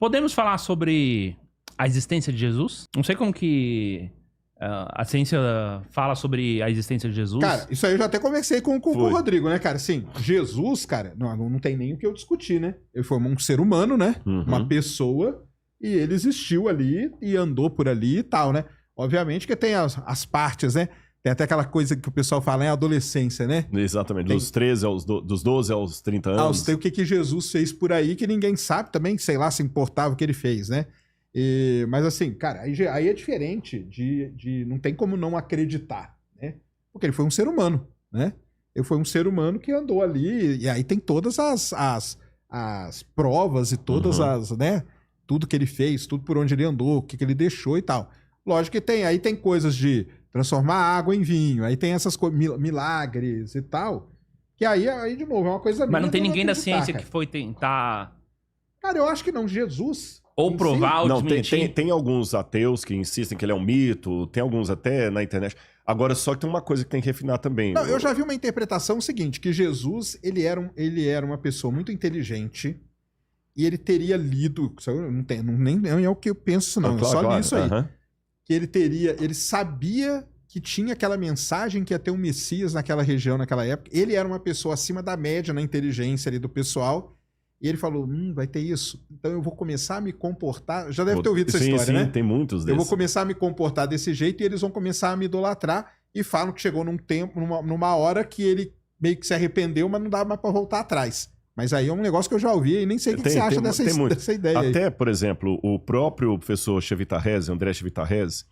Podemos falar sobre a existência de Jesus? Não sei como que a ciência fala sobre a existência de Jesus. Cara, isso aí eu já até conversei com o Rodrigo, né, cara? Assim, Jesus, cara, não tem nem o que eu discutir, né? Ele foi um ser humano, né? Uma pessoa, e ele existiu ali e andou por ali e tal, né? Obviamente que tem as partes, né? Tem até aquela coisa que o pessoal fala em adolescência, né? Exatamente, dos 13 dos 12 aos 30 anos. Tem o que Jesus fez por aí que ninguém sabe também, sei lá, se importava o que ele fez, né? Mas assim, cara, aí é diferente de não tem como não acreditar, né? Porque ele foi um ser humano, né? Ele foi um ser humano que andou ali, e aí tem todas as provas e todas as, né? Tudo que ele fez, tudo por onde ele andou, o que ele deixou e tal. Lógico que aí tem coisas de transformar água em vinho, aí tem essas milagres e tal, que aí de novo, é uma coisa... Mas não tem ninguém da ciência que foi tentar... Cara, eu acho que não, Jesus... Ou provar, ou não, desmentir. tem alguns ateus que insistem que ele é um mito, tem alguns até na internet. Agora, só que tem uma coisa que tem que refinar também. Não, eu já vi uma interpretação seguinte, que Jesus, ele era uma pessoa muito inteligente e ele teria lido, nem é o que eu penso não, eu só li isso aí. Que ele sabia que tinha aquela mensagem que ia ter um Messias naquela região, naquela época. Ele era uma pessoa acima da média na inteligência ali do pessoal. E ele falou, vai ter isso. Então eu vou começar a me comportar... Já deve ter ouvido essa história, né? Sim, tem muitos desses. Eu vou começar a me comportar desse jeito e eles vão começar a me idolatrar. E falam que chegou num tempo, numa hora que ele meio que se arrependeu, mas não dá mais pra voltar atrás. Mas aí é um negócio que eu já ouvi e nem sei o que você acha dessa ideia Até, aí. por exemplo, o próprio professor Chevitarese, André Chevitarese,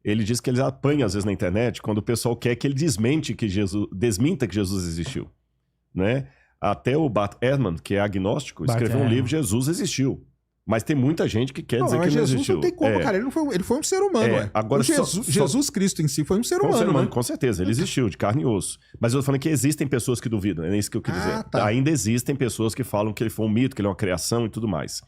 ele diz que ele apanha às vezes na internet quando o pessoal quer que ele desminta que Jesus existiu, né? Até o Bart Ehrman, que é agnóstico, escreveu um livro, Jesus existiu. Mas tem muita gente que quer dizer que ele não existiu. Não tem como, cara. Ele foi um ser humano, ué. Agora, Jesus Cristo em si foi um ser humano, né? Com certeza, ele existiu, de carne e osso. Mas eu tô falando que existem pessoas que duvidam, é isso que eu quis dizer. Tá. Ainda existem pessoas que falam que ele foi um mito, que ele é uma criação e tudo mais.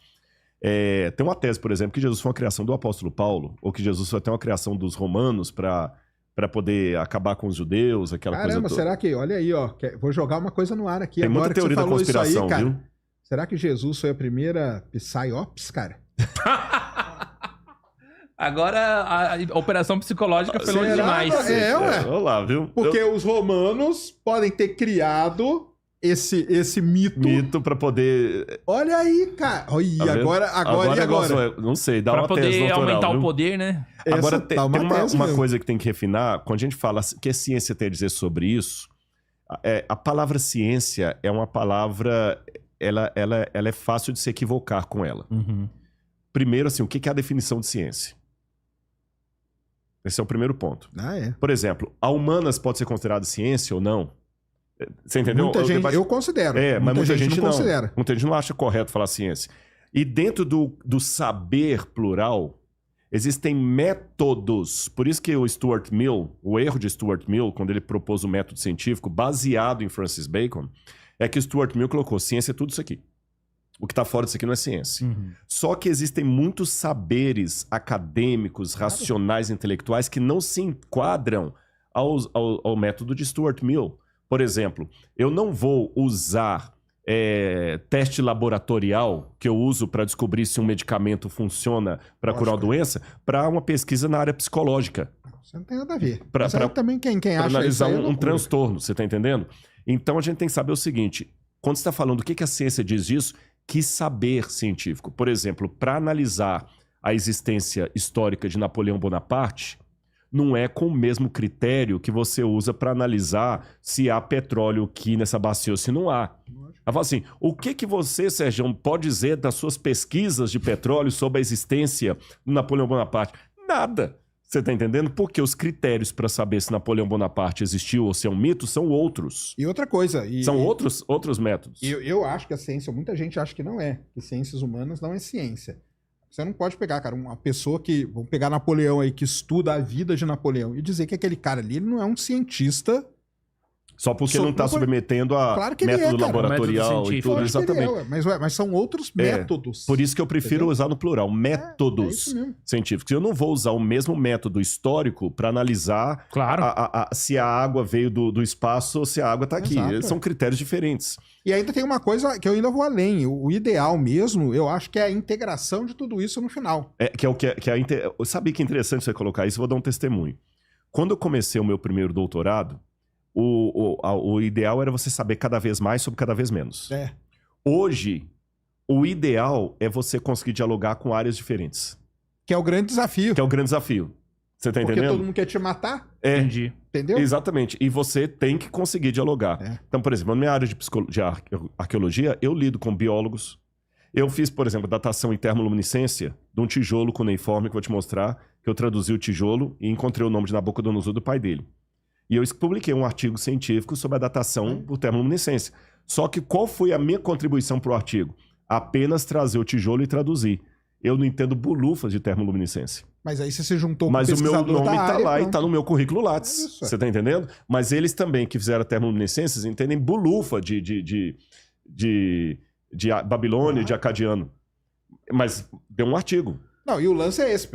Tem uma tese, por exemplo, que Jesus foi uma criação do apóstolo Paulo, ou que Jesus foi até uma criação dos romanos para poder acabar com os judeus, aquela coisa toda. Será que... Olha aí, ó. Vou jogar uma coisa no ar aqui. Tem agora muita teoria da conspiração, cara. viu? Será que Jesus foi a primeira Psyops, cara? Agora a operação psicológica foi longe demais. Olha lá, viu? Porque os romanos podem ter criado esse mito para poder... Olha aí, cara. Olha, tá agora? Não sei, dá uma tese doutoral. Pra poder aumentar viu? O poder, né? Agora, tem uma coisa que tem que refinar. Quando a gente fala o que a ciência tem a dizer sobre isso, a palavra ciência é uma palavra... Ela é fácil de se equivocar com ela. Primeiro, assim, o que é a definição de ciência? Esse é o primeiro ponto. Por exemplo, a humanas pode ser considerada ciência ou não? Você entendeu? Eu considero. Mas muita gente não considera. Muita gente não acha correto falar ciência. E dentro do saber plural, existem métodos. Por isso que o Stuart Mill, o erro de Stuart Mill, quando ele propôs o método científico baseado em Francis Bacon, é que Stuart Mill colocou ciência é tudo isso aqui. O que está fora disso aqui não é ciência. Só que existem muitos saberes acadêmicos, racionais, intelectuais que não se enquadram ao método de Stuart Mill. Por exemplo, eu não vou usar teste laboratorial que eu uso para descobrir se um medicamento funciona para curar uma doença para uma pesquisa na área psicológica. Isso não tem nada a ver. Para também quem acha analisar isso um transtorno, você está entendendo? Então a gente tem que saber o seguinte, quando você está falando o que a ciência diz disso, que saber científico. Por exemplo, para analisar a existência histórica de Napoleão Bonaparte, não é com o mesmo critério que você usa para analisar se há petróleo aqui nessa bacia ou se não há. Ela fala assim, o que você, Sérgio, pode dizer das suas pesquisas de petróleo sobre a existência do Napoleão Bonaparte? Nada. Você está entendendo? Porque os critérios para saber se Napoleão Bonaparte existiu ou se é um mito são outros. E outra coisa... São outros métodos. Eu acho que a ciência, muita gente acha que não é. Que ciências humanas não é ciência. Você não pode pegar, cara, uma pessoa que... Vamos pegar Napoleão aí, que estuda a vida de Napoleão e dizer que aquele cara ali ele não é um cientista Só porque não está submetendo a Claro que ele método cara. laboratorial Método e tudo, Lógico que ele exatamente. mas são outros métodos. Por isso que eu prefiro Entendeu? usar no plural, É métodos isso mesmo. científicos. Eu não vou usar o mesmo método histórico para analisar Claro. se a água veio do espaço ou se a água está aqui. Exato. São critérios diferentes. E ainda tem uma coisa que eu ainda vou além. O ideal mesmo, eu acho que é a integração de tudo isso no final. Que é o que eu sabia que é interessante você colocar isso, vou dar um testemunho. Quando eu comecei o meu primeiro doutorado, o ideal era você saber cada vez mais sobre cada vez menos. É. Hoje, o ideal é você conseguir dialogar com áreas diferentes. Que é o grande desafio. Que é o grande desafio. Você tá Porque entendendo? todo mundo quer te matar, Entendi. entendeu? Exatamente. E você tem que conseguir dialogar. É. Então, por exemplo, na minha área de arqueologia, eu lido com biólogos. Eu fiz, por exemplo, datação em termoluminescência de um tijolo cuneiforme, que eu vou te mostrar, que eu traduzi o tijolo e encontrei o nome de Nabucodonosor do pai dele. E eu publiquei um artigo científico sobre a datação por termoluminescência. Só que qual foi a minha contribuição para o artigo? Apenas trazer o tijolo e traduzir. Eu não entendo bulufas de termoluminescência. Mas aí você se juntou com o Mas o meu pesquisador nome da tá área, lá e pronto. tá no meu currículo Lattes. É isso. Você tá entendendo? Mas eles também, que fizeram termoluminescências, entendem bulufa de Babilônia, de acadiano. Mas deu um artigo. Não, e o lance é esse,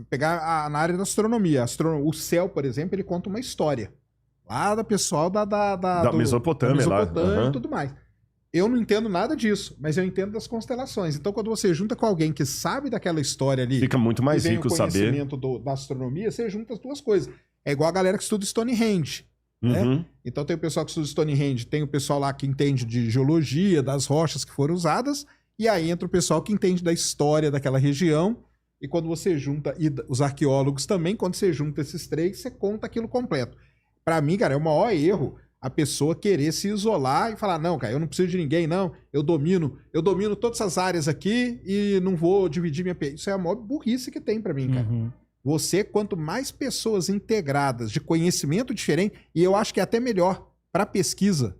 pegar na área da astronomia. O céu, por exemplo, ele conta uma história. Lá da pessoal da Mesopotâmia lá. e tudo mais. Eu não entendo nada disso, mas eu entendo das constelações. Então, quando você junta com alguém que sabe daquela história ali, Fica muito mais e vem rico o saber. conhecimento da astronomia, você junta as duas coisas. É igual a galera que estuda Stonehenge. Né? Uhum. Então tem o pessoal que estuda Stonehenge, tem o pessoal lá que entende de geologia, das rochas que foram usadas, e aí entra o pessoal que entende da história daquela região. E quando você junta, e os arqueólogos também, quando você junta esses três, você conta aquilo completo. Pra mim, cara, é o maior erro a pessoa querer se isolar e falar, não, cara, eu não preciso de ninguém, não, eu domino todas essas áreas aqui e não vou dividir minha... Isso é a maior burrice que tem pra mim, cara. Uhum. Você, quanto mais pessoas integradas de conhecimento diferente, e eu acho que é até melhor pra pesquisa,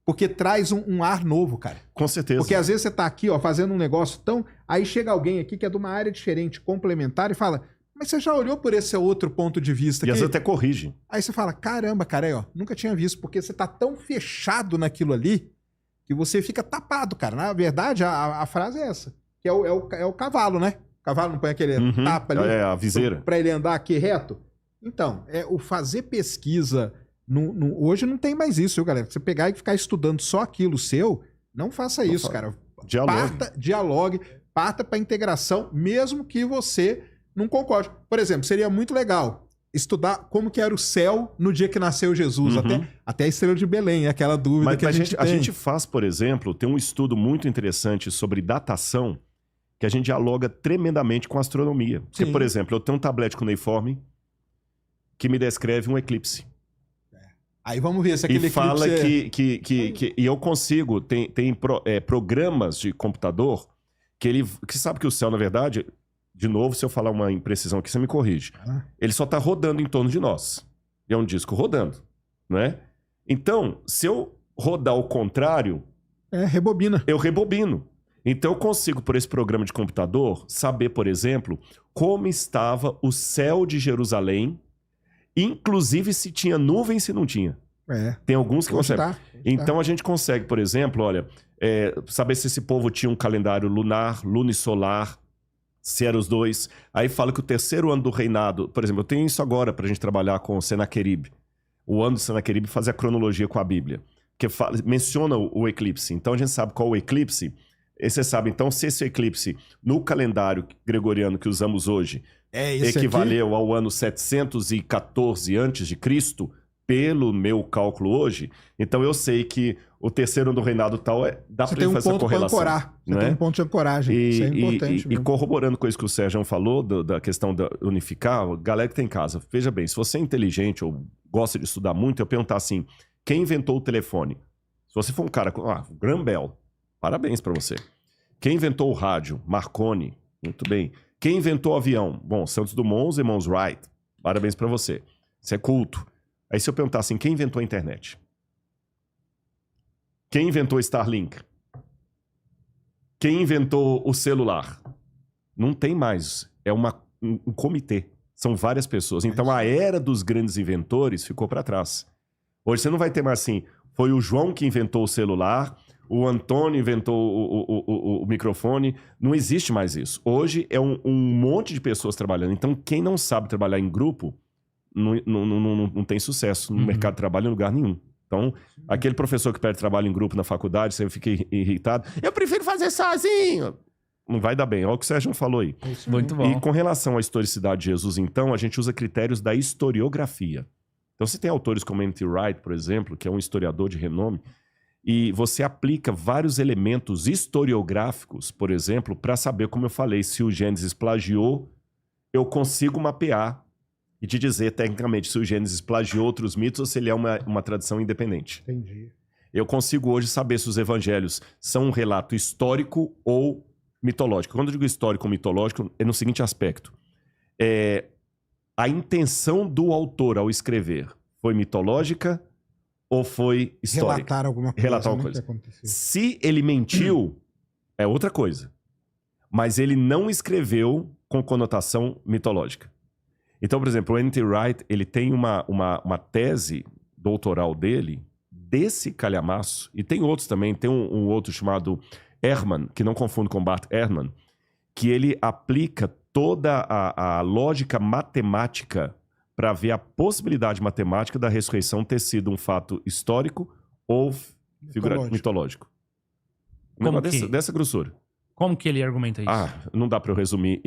porque traz um ar novo, cara. Com certeza. Porque às vezes você tá aqui, ó, fazendo um negócio tão... Aí chega alguém aqui que é de uma área diferente, complementar, e fala, mas você já olhou por esse outro ponto de vista E aqui? às vezes até corrige. Aí você fala, caramba, cara, aí, ó, nunca tinha visto, porque você tá tão fechado naquilo ali que você fica tapado, cara. Na verdade, a frase é essa, que é o cavalo, né? O cavalo não põe aquele tapa ali É, a viseira. pra ele andar aqui reto? Então, o fazer pesquisa, hoje não tem mais isso, viu, galera? Você pegar e ficar estudando só aquilo seu, não faça isso, cara. Dialogue, parta pra integração, mesmo que você não concorde. Por exemplo, seria muito legal estudar como que era o céu no dia que nasceu Jesus, até a estrela de Belém, aquela dúvida que a gente tem. A gente faz, por exemplo, tem um estudo muito interessante sobre datação que a gente dialoga tremendamente com a astronomia. Porque, Sim. por exemplo, eu tenho um tablete cuneiforme que me descreve um eclipse. Aí vamos ver se E aquele fala eclipse... que eu consigo, tem programas de computador que sabe que o céu, na verdade, de novo, se eu falar uma imprecisão aqui, você me corrige. Ele só está rodando em torno de nós. É um disco rodando, né? Então, se eu rodar ao contrário... rebobina. Eu rebobino. Então, eu consigo, por esse programa de computador, saber, por exemplo, como estava o céu de Jerusalém, inclusive se tinha nuvem e se não tinha. Tem alguns que conseguem. Então, a gente consegue, por exemplo, olha, saber se esse povo tinha um calendário lunar, lunisolar, se eram os dois. Aí fala que o terceiro ano do reinado... Por exemplo, eu tenho isso agora pra gente trabalhar com o Senaqueribe. O ano do Senaqueribe fazer a cronologia com a Bíblia. Que menciona o eclipse. Então a gente sabe qual é o eclipse. E você sabe, então, se esse eclipse no calendário gregoriano que usamos hoje equivaleu ao ano 714 a.C., pelo meu cálculo hoje, então eu sei que o terceiro ano do reinado tal dá pra ele fazer essa correlação. Você tem um ponto de ancoragem. Isso é importante. E corroborando com isso que o Sérgio falou, da questão da unificar, galera que tem em casa, veja bem, se você é inteligente ou gosta de estudar muito, eu perguntar assim, quem inventou o telefone? Se você for um cara com... Graham Bell, parabéns pra você. Quem inventou o rádio? Marconi, muito bem. Quem inventou o avião? Bom, Santos Dumont, os irmãos Wright, parabéns pra você. Você é culto. Aí se eu perguntar assim, quem inventou a internet? Quem inventou Starlink? Quem inventou o celular? Não tem mais. É um comitê. São várias pessoas. Então a era dos grandes inventores ficou para trás. Hoje você não vai ter mais assim, foi o João que inventou o celular, o Antônio inventou o microfone. Não existe mais isso. Hoje é um monte de pessoas trabalhando. Então, quem não sabe trabalhar em grupo não tem sucesso no mercado de trabalho em lugar nenhum. Então, aquele professor que pede trabalho em grupo na faculdade, você fica irritado. Eu prefiro fazer sozinho. Não vai dar bem. Olha o que o Sérgio falou aí. Muito bom. E com relação à historicidade de Jesus, então, a gente usa critérios da historiografia. Então, você tem autores como N.T. Wright, por exemplo, que é um historiador de renome, e você aplica vários elementos historiográficos, por exemplo, para saber, como eu falei, se o Gênesis plagiou, eu consigo mapear e te dizer, tecnicamente, se o Gênesis plagiou outros mitos ou se ele é uma tradição independente. Entendi. Eu consigo hoje saber se os evangelhos são um relato histórico ou mitológico. Quando eu digo histórico ou mitológico, é no seguinte aspecto. A intenção do autor ao escrever foi mitológica ou foi histórica? Relatar alguma coisa. Relatar alguma coisa. Se ele mentiu, é outra coisa. Mas ele não escreveu com conotação mitológica. Então, por exemplo, o N.T. Wright, ele tem uma tese doutoral dele, desse calhamaço, e tem outros também, tem um outro chamado Ehrman, que não confundo com Bart Ehrman, que ele aplica toda a lógica matemática para ver a possibilidade matemática da ressurreição ter sido um fato histórico ou mitológico. Dessa grossura. Como que ele argumenta isso? Não dá para eu resumir.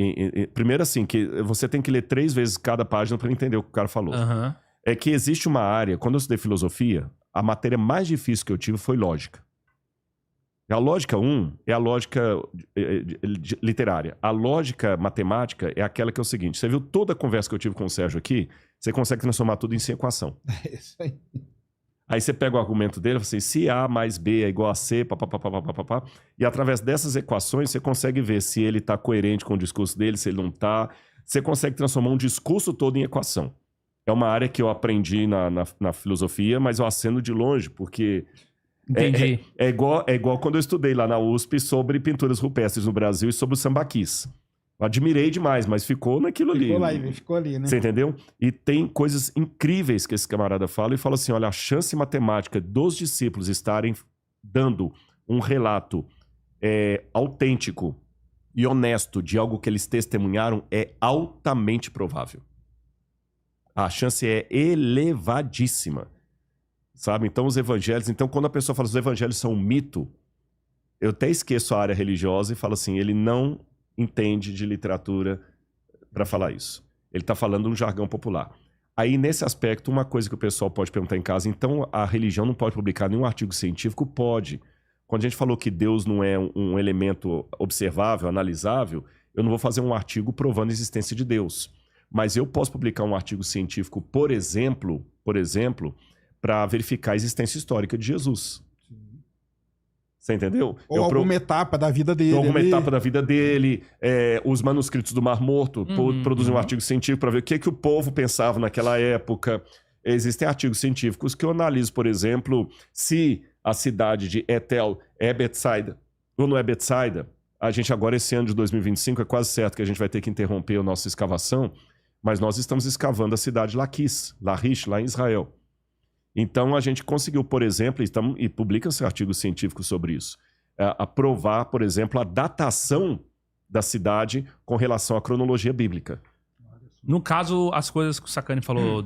Primeiro assim, que você tem que ler 3 vezes cada página para entender o que o cara falou. Uhum. É que existe uma área, quando eu estudei filosofia, a matéria mais difícil que eu tive foi lógica. A lógica 1 é a lógica literária. A lógica matemática é aquela que é o seguinte, você viu toda a conversa que eu tive com o Sérgio aqui, você consegue transformar tudo em equação. É isso aí. Aí você pega o argumento dele, você se A mais B é igual a C, papapá, e através dessas equações você consegue ver se ele está coerente com o discurso dele, se ele não está. Você consegue transformar um discurso todo em equação. É uma área que eu aprendi na filosofia, mas eu aceno de longe, porque... Entendi. É igual quando eu estudei lá na USP sobre pinturas rupestres no Brasil e sobre o sambaquis. Eu admirei demais, mas ficou naquilo ali. Ficou ali, né? Você entendeu? E tem coisas incríveis que esse camarada fala e fala assim, olha, a chance matemática dos discípulos estarem dando um relato autêntico e honesto de algo que eles testemunharam é altamente provável. A chance é elevadíssima. Sabe? Então, os evangelhos... Então, quando a pessoa fala que os evangelhos são um mito, eu até esqueço a área religiosa e falo assim, ele não entende de literatura para falar isso. Ele está falando um jargão popular. Aí, nesse aspecto, uma coisa que o pessoal pode perguntar em casa, então a religião não pode publicar nenhum artigo científico? Pode. Quando a gente falou que Deus não é um elemento observável, analisável, eu não vou fazer um artigo provando a existência de Deus. Mas eu posso publicar um artigo científico, por exemplo, para verificar a existência histórica de Jesus. Você entendeu? Ou alguma etapa da vida dele. Etapa da vida dele. Os manuscritos do Mar Morto produzem um artigo científico para ver o que o povo pensava naquela época. Existem artigos científicos que eu analiso, por exemplo, se a cidade de Ethel é Betsaida ou não é Betsaida. A gente agora, esse ano de 2025, é quase certo que a gente vai ter que interromper a nossa escavação, mas nós estamos escavando a cidade de Laquis, Lachish, lá em Israel. Então, a gente conseguiu, por exemplo, e publica-se artigos científicos sobre isso, aprovar, por exemplo, a datação da cidade com relação à cronologia bíblica. No caso, as coisas que o Sacani falou,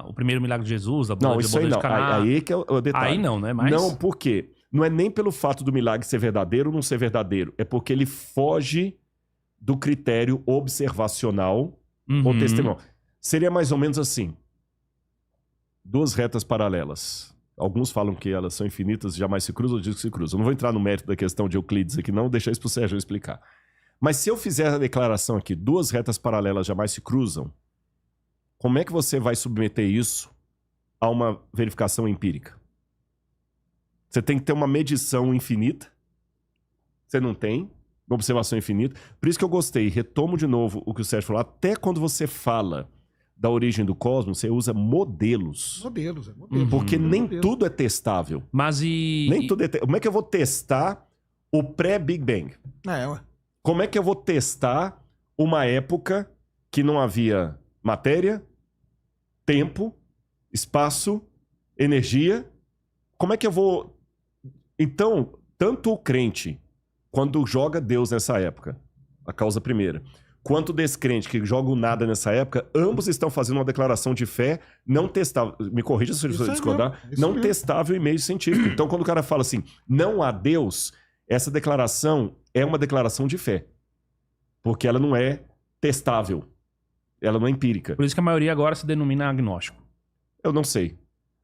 o primeiro milagre de Jesus, a boda de Caná... Aí que é o detalhe. Aí não, né? Mas... Não, por quê? Não é nem pelo fato do milagre ser verdadeiro ou não ser verdadeiro, é porque ele foge do critério observacional ou testemunho. Seria mais ou menos assim. 2 retas paralelas. Alguns falam que elas são infinitas, jamais se cruzam, eu digo que se cruzam. Eu não vou entrar no mérito da questão de Euclides aqui não, deixar isso para o Sérgio explicar. Mas se eu fizer a declaração aqui, 2 retas paralelas jamais se cruzam, como é que você vai submeter isso a uma verificação empírica? Você tem que ter uma medição infinita. Você não tem. Uma observação infinita. Por isso que eu gostei. Retomo de novo o que o Sérgio falou. Até quando você fala da origem do cosmos, você usa modelos. Modelos. Porque nem tudo é testável. Mas Nem tudo é Como é que eu vou testar o pré-Big Bang? Como é que eu vou testar uma época que não havia matéria, tempo, espaço energia. Como é que eu vou... Então, tanto o crente, quando joga Deus nessa época, a causa primeira, quanto o descrente que joga o nada nessa época, ambos estão fazendo uma declaração de fé não testável. Me corrija se eu discordar. Não testável e meio científico. Então, quando o cara fala assim, não há Deus, essa declaração é uma declaração de fé. Porque ela não é testável. Ela não é empírica. Por isso que a maioria agora se denomina agnóstico. Eu não sei.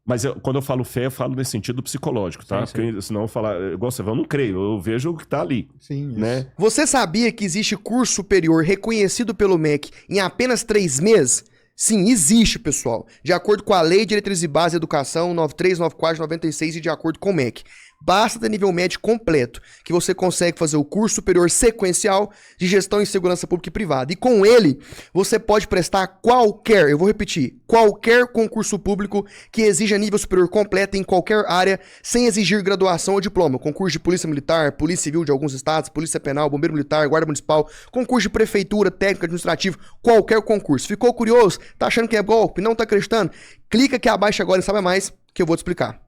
Mas quando eu falo fé, eu falo nesse sentido psicológico, tá? Sim. Porque senão eu falar, igual você, eu não creio, eu vejo o que tá ali. Sim, isso. Né? Você sabia que existe curso superior reconhecido pelo MEC em apenas 3 meses? Sim, existe, pessoal. De acordo com a Lei de Diretrizes e Bases de Educação 9394/96 e de acordo com o MEC. Basta ter nível médio completo, que você consegue fazer o curso superior sequencial de gestão em segurança pública e privada. E com ele, você pode prestar qualquer, eu vou repetir, qualquer concurso público que exija nível superior completo em qualquer área, sem exigir graduação ou diploma. Concurso de polícia militar, polícia civil de alguns estados, polícia penal, bombeiro militar, guarda municipal, concurso de prefeitura, técnico administrativo, qualquer concurso. Ficou curioso? Tá achando que é golpe? Não tá acreditando? Clica aqui abaixo agora e sabe mais que eu vou te explicar.